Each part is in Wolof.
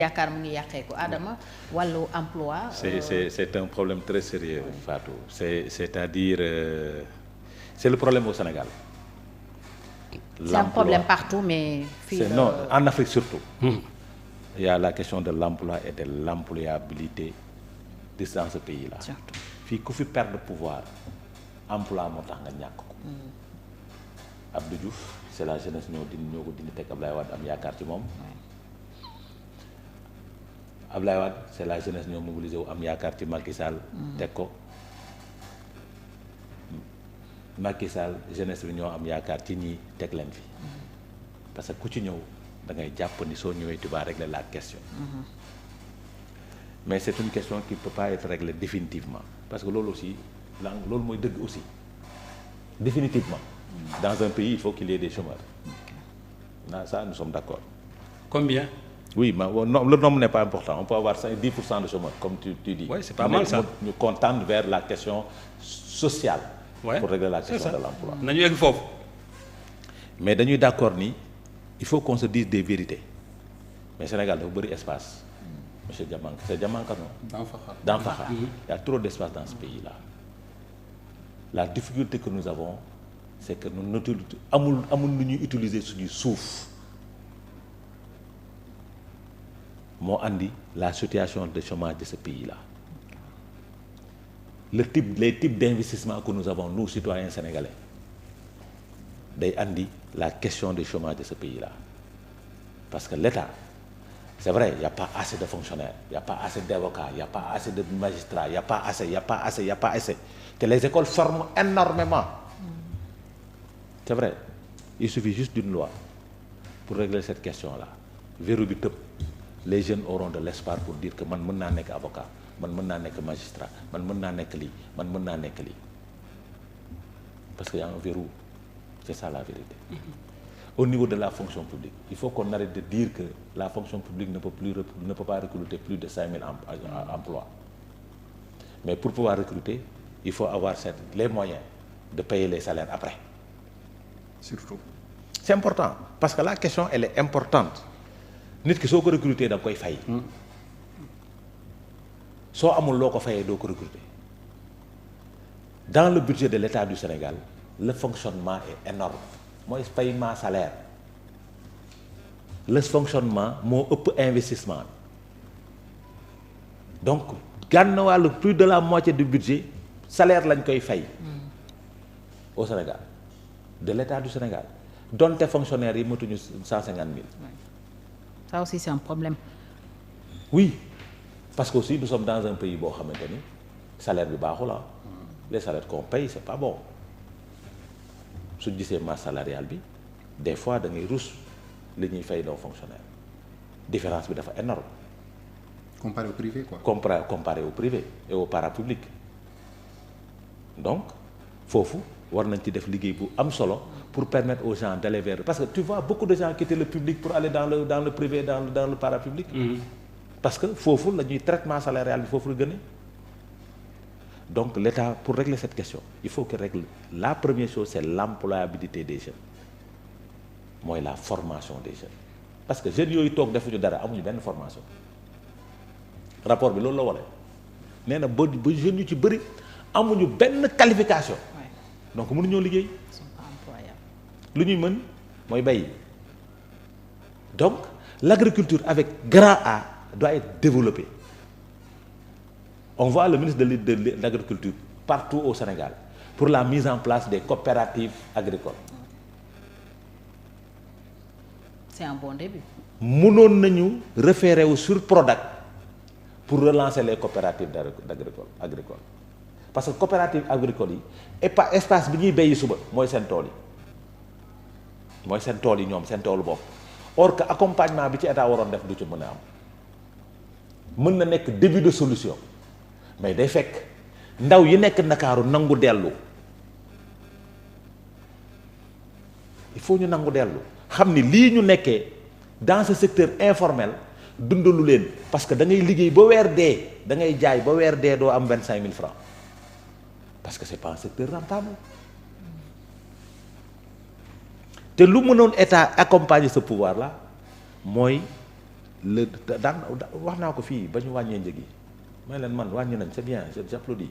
yaakaar mu ngi yàqeeku Adama wàllu emploi. C'est un problème très sérieux Fatou c'est-à-dire c'est le problème au Sénégal. C'est un problème partout mais. fii non en Afrique surtout. Il y a la question de l'emploi et de l'employabilité dans ce pays-là. surtout fii ku fi perdre pouvoir emploi moo tax nga ñàkk ko. Abdou Diouf c'est la jeunesse ñoo ko dindi teg Ablaye Wade am yaakaar ci moom. Ablaye Wade c'est la jeunesse ñoo mobilisé wu am yaakaar ci Macky Sall. teg ko Macky Sall jeunesse bi ñoo am yaakaar ci ñii teg leen fi. parce que ku ci ñëw da ngay jàpp ni soo ñëwee tu vas régler la question. mais c'est une question qui peut pas être réglée définitivement parce que loolu aussi loolu mooy dëgg aussi définitivement. dans un pays il faut qu'il y ait des chômeurs. Ça nous sommes d'accord. Combien? Oui, mais non, le nombre n'est pas important. On peut avoir 10% de chômeurs, comme tu dis. Oui, c'est pas mal ça. Nous contendons vers la question sociale pour régler la question de l'emploi. nañu egg foofu. Mais dañuy d'accord ni il faut qu'on se dise des vérités. Mais Sénégal dafa bëri espace. Monsieur Diamanka, c'est Diamanka non? Dans Fakha. Il y a trop d'espace dans ce pays-là. La difficulté que nous avons, c'est que nous amul lu ñuy utiliser suñuy suuf. moo andi la situation de chômage de ce pays-là. Les types d'investissement que nous avons nous citoyens sénégalais day andi la question du chômage de ce pays-là parce que l'État c'est vrai il y a pas assez de fonctionnaires il y a pas assez d'avocats il y a pas assez de magistrats il y a pas assez te les écoles forment énormément. C'est vrai il suffit juste d'une loi pour régler cette question-là verrou bi tëb. Les jeunes auront de l'espoir pour dire que man mën naa nekk avocat man mën naa nekk magistrat man mën naa nekk lii man mën naa nekk lii parce qu'il y a un verrou c'est ça la vérité. Au niveau de la fonction publique il faut qu'on arrête de dire que la fonction publique ne peut pas recruter plus de 5000 emplois mais pour pouvoir recruter il faut avoir les moyens de payer les salaires après. Surtout. C'est important parce que la question elle est importante. nit ki soo ko recruter da nga koy fay. soo amul loo ko fayee doo ko recruter. dans le budget de l'État du Sénégal le fonctionnement est énorme mooy paiement salaire le fonctionnement moo ëpp investissement donc gànn wàllu plus de la moitié du budget salaire lañ koy fay. au Sénégal de l'État du Sénégal donte fonctionnaires yi matuñu 150 000. Ça aussi c'est un problème. Oui parce que aussi nous sommes dans un pays boo xamante ni salaire bi baaxul la les salaires qu'on paye c'est pas bon su gisee masse salariale bi des fois da ngay rus li ñuy fay nos fonctionnaires différence bi dafa énorme. Comparé au privé quoi. Comparé au privé et au parapublic donc foofu war nañ ci def liggéey bu am solo. pour permettre aux gens d'aller vers parce que tu vois beaucoup de gens quitter le public pour aller dans le privé dans le parapublic. Parce que foofu la ñuy traitement salarial bi foofu la gën a donc l'État pour régler cette question il faut qu'il règle la première chose c'est l'employabilité des jeunes mooy la formation des jeunes parce que jeunes yooyu toog defuñu dara amuñu benn formation rapport bi loolu la wane nee na ba jeunes yu ci bëri amuñu benn qualification donc mënuñoo liggéey. lu ñuy mën mooy bay donc l'agriculture avec grand A doit être développée on voit le ministre de l'agriculture partout au Sénégal pour la mise en place des coopératives agricoles. C'est un bon début. mënoon nañu référer wu sur Prodac pour relancer les coopératives agricoles parce que coopératives agricoles yi espace bi ñuy béyi suba mooy seen tool yi ñoom seen toolu bopp or que accompagnement bi ci état waroon def du ci mën a am mën na nekk début de solution mais day fekk ndaw yi nekk Ndakaaru nangu dellu il faut ñu nangu dellu xam ni lii ñu nekkee dans ce secteur informel dundalu leen parce que da ngay liggéey ba weer dee da ngay jaay ba weer dee doo am 25 000 francs parce que c'est pas un secteur rentable. te lu mënoon état accompagner ce pouvoir là mooy le daan wax naa ko fii ba ñu wàññee njëg yi may leen man wàññi nañ c'est bien j'applaudis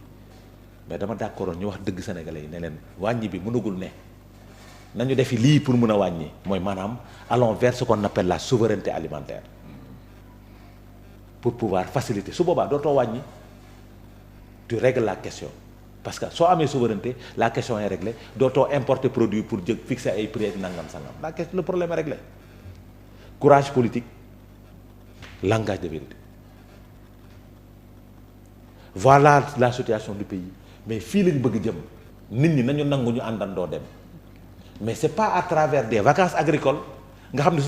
mais dama d'accord ñu wax dëgg sénégalais yi ne leen wàññi bi mënagul ne nañu defi lii pour mën a wàññi mooy maanaam allons vers ce qu'on appelle la souveraineté alimentaire pour pouvoir faciliter su boobaa dootoo wàññi tu règles la question parce que soo amee souveraineté la question est réglée dootoo importer produit pour jëg fixer ay prix ak nangam sangam la question le problème est réglé courage politique langage de vérité voilà la situation du pays mais fii lañu bëgg jëm nit ñi nañu nangu ñu àndandoo dem mais c'est pas à travers des vacances agricoles nga xam ne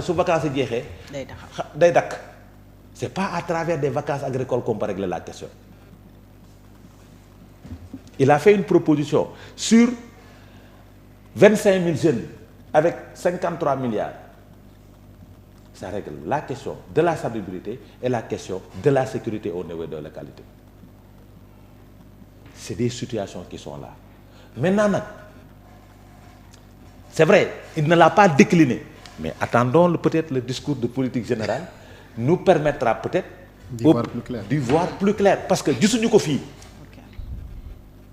su vacances yi jeexee day dakk c'est pas à travers des vacances agricoles qu'on peut régler la question. Il a fait une proposition sur 25 000 jeunes avec 53 milliards. Ça règle la question de la salubrité et la question de la sécurité au niveau de la localité. C'est des situations qui sont là. Maintenant nag c'est vrai, il ne l'a pas décliné, mais attendons peut-être le discours de politique générale nous permettra peut-être d'y voir plus clair parce que gisuñu ko fii.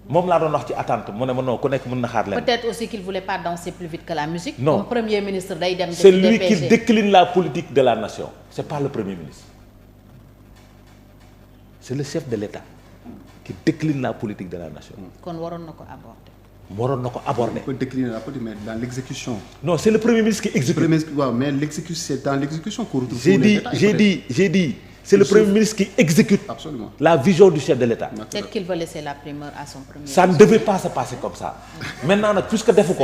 moom laa doon wax ci attente mu ne ma non ku nekk mën na xaar leen. peut-être aussi qu'il voulait pas danser plus vite que la musique. non comme premier ministre day dem. c'est lui qui décline la politique de la nation. c'est pas le premier ministre. c'est le chef de l'État qui décline la politique de la nation. kon waroon na ko aborder. waroon na ko aborder. on peut décliner la politique mais dans l'exécution. non c'est le premier ministre qui exécute. waaw mais l'exécution c'est dans l'exécution qu'on retrouve. j'ai dit c'est le premier ministre qui exécute. Absolument. La vision du chef de l'État. Peut-être qu'il veut laisser la primeur à son premier. Ça ne devait pas se passer comme ça. Maintenant nag puisque defu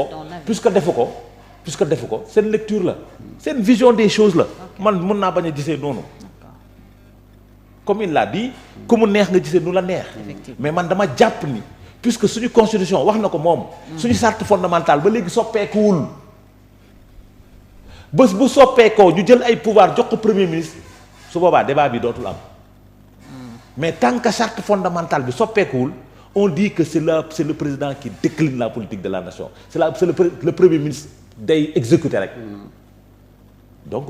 ko seen lecture la seen vision des choses la man mën naa bañ a gisee noonu. Comme il l'a dit ku mu neex nga gisee nu la neex. Mais man dama jàpp ni puisque suñu constitution wax na ko moom. suñu charte fondamentale ba léegi soppeekuwul. bés bu soppeekoo ñu jël ay pouvoir jox ko premier ministre. su boobaa débat bi dootul am mais tant que charte fondamentale bi soppeekuwul on dit que c'est le président qui décline la politique de la nation c'est le premier ministre day exécuter rek donc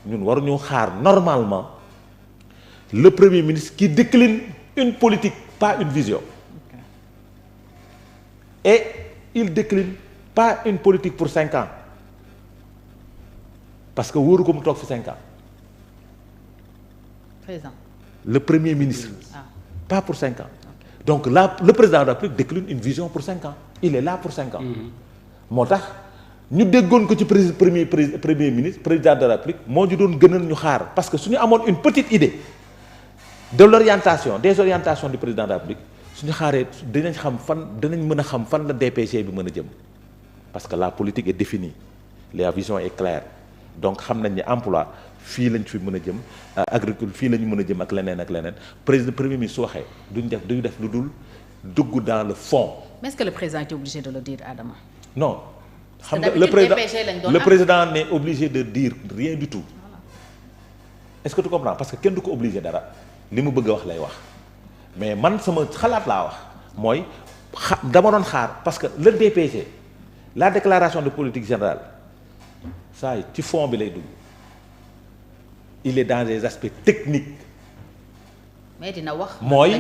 ñun waruñu xaar normalement le premier ministre qui décline une politique pas une vision et il décline pas une politique pour 5 ans parce que wóoru ko mu toog fi 5 ans. Le premier ministre. Pas pour 5 ans. Okay. Donc là, le président de la République décline une vision pour 5 ans. Il est là pour 5 ans. moo tax ñu déggoon ko ci premier ministre président de la République moo ñu doon gënal ñu xaar parce que su ñu amoon une petite idée de l'orientation des orientations du président de la République suñu xaaree dinañ mën a xam fan la DPG bi mën a jëm parce que la politique est définie la vision est claire donc xam nañ ni emploi fii lañ fi mën a jëm agriculture fii la ñu mën a jëm ak leneen premier ministre su waxee duñu def lu dul dugg dans le fond. Mais est-ce que le président est obligé de le dire, Adama? Non. xam nga le président n'est obligé de dire rien du tout. Voilà. Est-ce que tu comprends? Parce que kenn du ko obligé dara li mu bëgg a wax lay wax mais man sama xalaat laa wax mooy dama doon xaar parce que le DPG la déclaration de politique générale ça ci fond bi lay dugg. Il est dans des aspects techniques. mais dina wax. mooy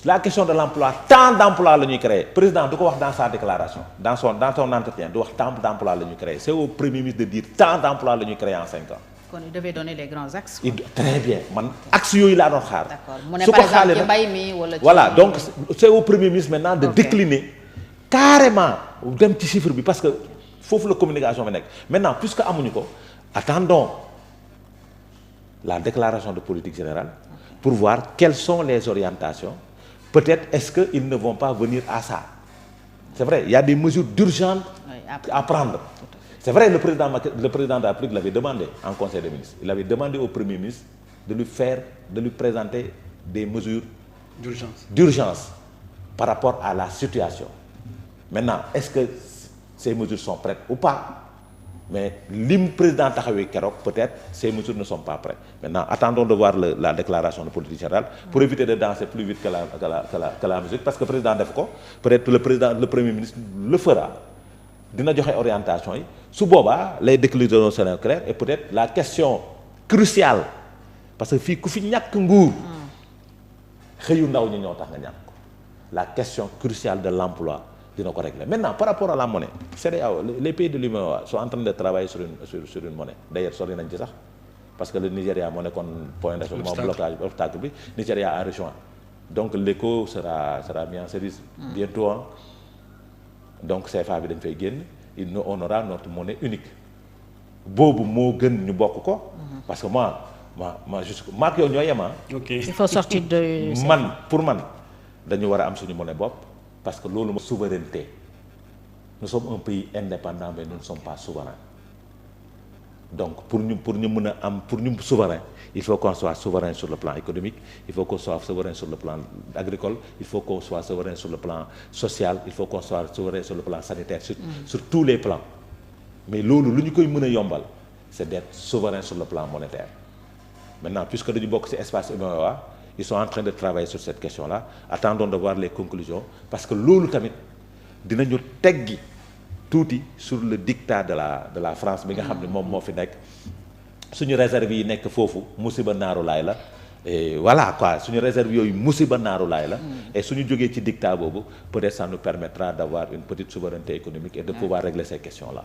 la question de l'emploi tant d'emplois la ñuy créer président du ko wax dans sa déclaration dans son entretien du wax tant d'emplois la ñuy créer c'est au premier ministre de dire tant d'emplois la ñuy créer en 5 ans. kon il devait donner les grands axes. Très bien man axes yooyu laa doon xaar. D'accord mu ne par exemple ci mbay mi wala. Voilà donc c'est au premier ministre maintenant de décliner carrément dem ci chiffre bi parce que foofu la communication bi nekk maintenant puisque amuñu ko attendons la déclaration de politique générale pour voir quelles sont les orientations. Peut-être est-ce qu'ils ne vont pas venir à ça. C'est vrai, il y a des mesures d'urgence à prendre. C'est vrai, le président de la République l'avait demandé en Conseil des ministres. Il avait demandé au Premier ministre de lui présenter des mesures d'urgence par rapport à la situation. Maintenant, est-ce que ces mesures sont prêtes ou pas? Mais le président taxawee keroog peut-être ces mesures ne sont pas prêtes. Maintenant, attendons de voir la déclaration de politique générale pour éviter de danser plus vite que la musique parce que le président def ko peut-être le premier ministre le fera dina joxe orientation yi su boobaa les déclinaisons seront claires et peut-être la question crucial parce que fii ku fi ñàkk nguur xëyu ndaw ñi ñoo tax nga ñàkk ko la question cruciale de l'emploi dina ko régler maintenant par rapport à la monnaie CEDEAO les pays de l'UEMOA sont en train de travailler sur une monnaie d'ailleurs sori nañ ci sax parce que le Nigeria moo nekkoon point d'achoppement blocage obstacle bi Nigeria a rejoint donc l'ECO sera mis en service bientôt donc CFA bi dañ fay génn on aura notre monnaie unique boobu moo gën ñu bokk ko parce que moi juste maak yow ñoo yema ok il faut sortir de pour man dañu war a am suñu monnaie bopp parce que loolu mooy souveraineté nous sommes un pays indépendant mais nous ne sommes pas souverains donc pour ñu mën a am pour ñu souverain il faut qu'on soit souverain sur le plan économique il faut qu'on soit souverain sur le plan agricole il faut qu'on soit souverain sur le plan social il faut qu'on soit souverain sur le plan sanitaire sur tous les plans mais loolu lu ñu koy mën a yombal c'est d'être souverain sur le plan monétaire maintenant puisque dañu bokk ci espace UEMOA ils sont en train de travailler sur cette question-là attendons de voir les conclusions parce que loolu tamit dinañu teggi tuuti sur le dictat de la France bi nga xam ne moom moo fi nekk suñu réserve yi nekk foofu musiba naaru laay la et voilà quoi suñu réserve yooyu musiba naaru laay la et suñu jógee ci dictat boobu peut-être ça nous permettra d'avoir une petite souveraineté économique et de pouvoir régler ces questions-là